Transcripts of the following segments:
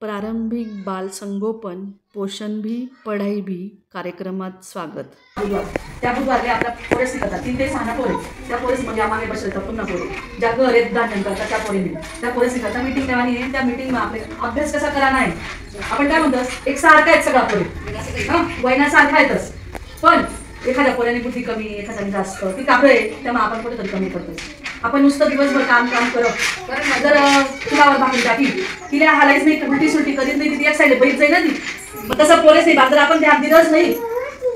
प्रारंभिक बाल संगोपन पोषण भी पढ़ाई भी कार्यक्रमात स्वागत. त्या बुधवारी आपल्या पोरेस करतात 3 ते 6 पोरे त्या पोरेस म्हणजे आम्हाला बसवतात पुन्हा पोरे ज्या घर आहेत दान करतात त्या पोरेने त्या पोरेस करतात मीटिंग ठेवानी त्या मीटिंग मध्ये आपले अभ्यास कसा करा नाही आपण काय म्हणतो एक सारखा आहे सगळा पोरे वयना सारखा आहेतच पण एखाद्या पोऱ्याने बुद्धी कमी एखाद्याने जास्त ती काबळे तेव्हा आपण कुठेतरी कमी करतो. आपण नुसतं दिवसभर काम करत जर तुलावर भाकरी टाकी तिला हालायच नाही उलटी सुलटी करीत नाही ती एक साईड बैठ जाईल ना ती मग तसं पोरेच नाही जर आपण ध्यान दिलंच नाही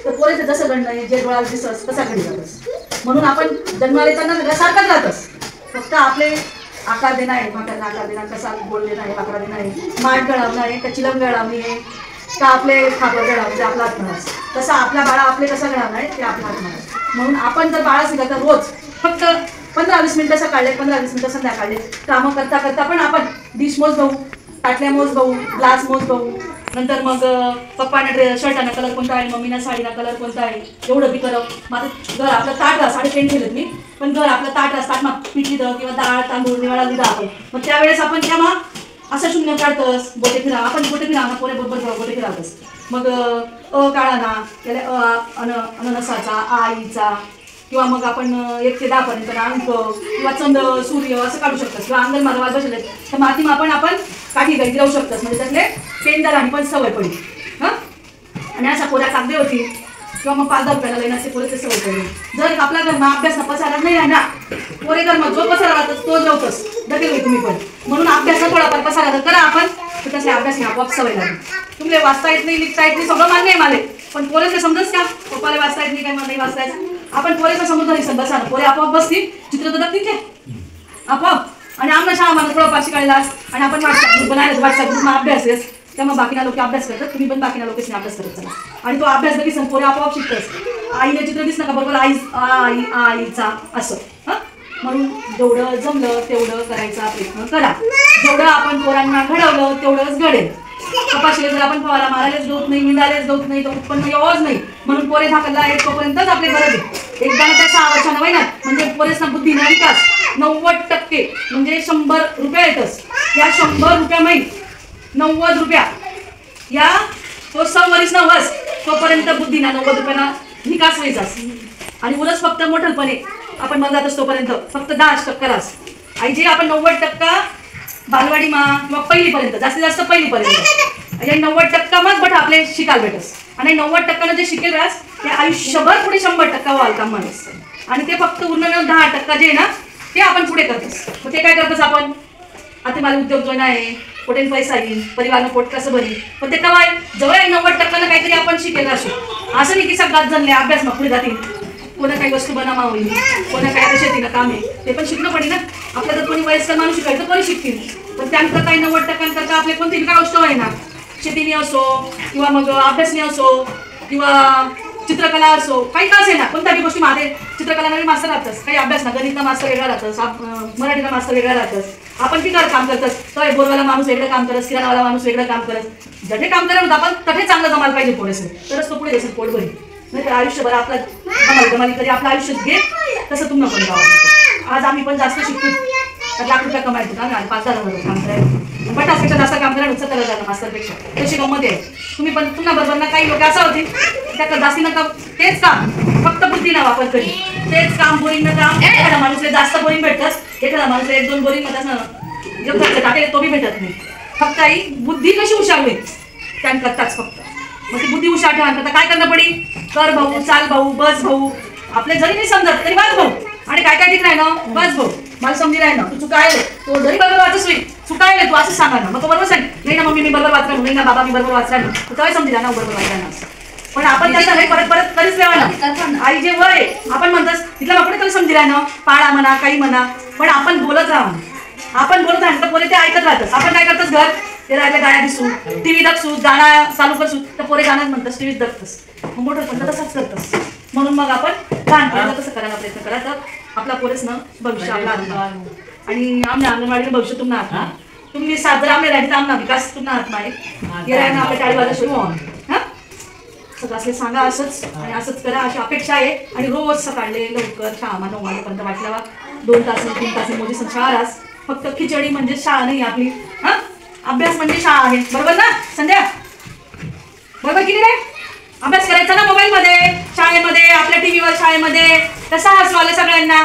तर पोरेचं जसं घडणं आहे जे डोळ्याला दिसस कसा घडी जातस म्हणून आपण जन्माला येताना सारखाच राहतस फक्त आपले आकार देणं आहे भाकरला आकार देणं कसा बोल देणं आहे भाकरा देणं आहे माठ गळावणं आहे का चिलम गळावणी आहे का आपले खापर गळावणे आपला आत्मनाश तसा आपल्या बाळा आपले कसा गळावणं आहे ते आपला आत्मनाश म्हणून आपण जर बाळा शिकला तर रोज फक्त 15-20 मिनिटं सकाळले 15-20 मिनिटं संध्याकाळले कामं करता करता पण आपण डिश मोज भाऊ ताटल्या मोज भाऊ ग्लास मोज भाऊ नंतर मग पप्पाने शर्टाना कलर कोणता आहे मम्मीना साडीना कलर कोणता आहे एवढं बी करव माझं घर आपलं ताट राहा साडे पेंट केलं मी पण घर आपलं ताट राहा ताट मग पीठ लिहिलं किंवा डाळ तांदूळ निवाळा लिहिला आपण मग त्यावेळेस आपण तेव्हा असं शून्य काढतस बोटे फिरा आपण बोटे फिरा ना पोरे बरोबर जाऊ बोटे फिरावतस मग काळा ना त्याला अननसाचा आईचा किंवा मग आपण 1 ते 10 पर्यंत अंक किंवा चंद्र सूर्य असं काढू शकतात किंवा अंगण मारवायला बसले तर मातीमा आपण काठी गाठी राहू शकतात म्हणजे त्यातले पेंडर आणि पण सवय पडली आणि अशा पोऱ्या कागदे होती किंवा मग 5-10 रुपयाला लईन असे पोरेचे सवय पडली. जर आपल्या घरमा अभ्यास पसारा नाही आहे ना पोरे घरमा जो पसारा राहतो तो लावतोच दगेल होई तुम्ही पण म्हणून अभ्यास थोडाफार पसारा करा आपण तर तसे अभ्यास आपोआप सवय लागेल. तुम्हाला वाचता येत नाही लिखता येत नाही सगळं मान्य आहे मला पण पोरेचे समजच का पप्पाला वाचता येत नाही काय मला नाही वाचता येत आपण पोरेचा समजून नाही बसा पोरे आपोआप बसतील चित्र तर ठीक आहे आपोआप आणि आमना शाळा मला थोडं पाचशे काढला आणि आपण व्हॉट्सअप ग्रुपमा अभ्यास आहेस त्यामुळे बाकीना लोक अभ्यास करतात तुम्ही पण बाकीना लोकांनी अभ्यास करत चला आणि तो अभ्यास बघी पोरे आपोआप शिकतस आईने चित्र दिसलं का बरोबर आई आईचा असं म्हणून जेवढं जमलं तेवढं करायचा प्रयत्न करा जेवढं आपण पोरांना घडवलं तेवढंच घडेल. कपाशीला जर आपण फवारा मारायलाच देत नाही मिळालेच देत नाही तर उत्पन्न येवच नाही म्हणून पोरे धाकला आहेत तोपर्यंतच आपले गरज आहे एकदा त्या 6 वर्षांना वय ना म्हणजे पोरेसना बुद्धीना विकास 90% म्हणजे 100 रुपये येतच या 100 रुपयामध्ये 90 रुपया या तो 100 वर्ष ना वस तोपर्यंत बुद्धीना 90 रुपयाना विकास व्हायचाच आणि उलट फक्त मोठलपणे आपण मग जातच तोपर्यंत फक्त 10% रास आई जे आपण 90% बालवाडी मा किंवा पहिलीपर्यंत जास्तीत जास्त पहिलीपर्यंत आणि 90% मग बट आपले शिकायला भेटस आणि 90% जे शिकेल रास ते आयुष्यभर पुढे 100% वालता माणूस आणि ते फक्त उरलेलं 10% जे आहे ना ते आपण पुढे करतोस मग ते काय करतोस आपण आता मला उद्योग जो आहे कुठे पैसा येईल परिवारनं पोट कसं भरी पण ते काय जवळ 90% काहीतरी आपण शिकेल असू असं नाही की सगळ्यात जणले अभ्यास मग पुढे जातील कोणा काही वस्तू बनावा होईल कोणा काही शेतीला काम आहे ते पण शिकणं पडेल ना आपल्या जर कोणी वयस्कर माणूस शिकायचं कोणी शिकतील पण त्यांचं काही 90% आपले कोणती काय गोष्ट आहे ना शेतीने असो किंवा मग अभ्यासने असो किंवा चित्रकला असो काही का असेल ना कोणत्याही गोष्टी माझे चित्रकला मास्तर राहतस काही अभ्यास ना गणितला मास्तर वेगळा राहतस मराठीला मास्तर वेगळा राहतस आपण किती काम करतस तर बोरवाला माणूस वेगळं काम करस किराणावाला माणूस वेगळं काम करस जठे काम करायला आपण तठे चांगलं जमायला पाहिजे पोरेस तरच तो पुढे देशील पोट भरी नाही तर आयुष्यभर आपला धमाली कधी आपलं आयुष्य घे तसं तुम्हाला पण गावात आज आम्ही पण जास्त शिकतो तर लाख रुपया कमायचो का 5,000 काम करायला बटासपेक्षा जास्त काम करायला 70,000 मास्तरपेक्षा तशी गंमत आहे तुम्ही पण पुन्हा बरोबर ना काही लोक असं होते त्या जास्ती नका तेच काम फक्त बुद्धीना वापर करी तेच काम बोरिंगनं काम एखादा माणूसला जास्त बोरिंग भेटतस एखादा माणूसला 1-2 बोरिंग मध्ये जो खर्च टाकेल तो बी भेटत नाही फक्त आई बुद्धी कशी हुशार होईल त्या करताच फक्त मग ती बुद्धी हुशार ठेवा करता काय करणं पडी कर भाऊ चाल भाऊ बस भाऊ आपले जरी नाही समजत तरी बस भाऊ आणि काय ठीक नाही ना बस भाऊ मला समजी राही ना तू चुकायले तो जरी बरोबर वाचस होईल चुकायले तू असं सांगा ना मग तो बरोबर सांग नाही ना मम्मी मी बरोबर वाचला नाही ना बाबा मी बरोबर वाचला ना तू काय समजी ना बरोबर वाचला ना पण आपण त्याचा नाही परत कधीच लेवा ना आई जे वय आपण म्हणतस तिथला बापडे तरी समजी राही ना पाळा म्हणा काही म्हणा पण आपण बोलत राहा आपण बोलत राहा तर पोरे ते ऐकत राहतस आपण काय करतस घर ते राहिले गाड्या दिसू टीव्ही दाखसू गाणं चालू करसू तर पोरे गाणं म्हणतस टीव्हीत दाखतस मग मोठं पण तसंच करतस म्हणून मग आपण लहानपणाला तसं करायला प्रयत्न करा तर आपला पोरेस ना भविष्य आपला आणि आमच्या अंगणवाडीला भविष्य तुम्हाला आत्मा तुम्ही साजरा आमच्या राहते आमना विकास तुम्हाला आत्मा आहे गेल्या आपल्या टाळीवाला सुरू हां सगळं असले सांगा असंच आणि असंच करा अशी अपेक्षा आहे आणि रोज सकाळले लवकर 6-9 वाजेपर्यंत वाटल्यावा 2 तास 3 तास मोदी शाळा फक्त खिचडी म्हणजे शाळा नाही आपली हां अभ्यास म्हणजे शाळा आहे, बरोबर ना संध्या? बरोबर की नाही? अभ्यास करायचा ना मोबाईल मध्ये, शाळेमध्ये, आपल्या टीव्हीवर, शाळेमध्ये. कसं हसू आलं सगळ्यांना?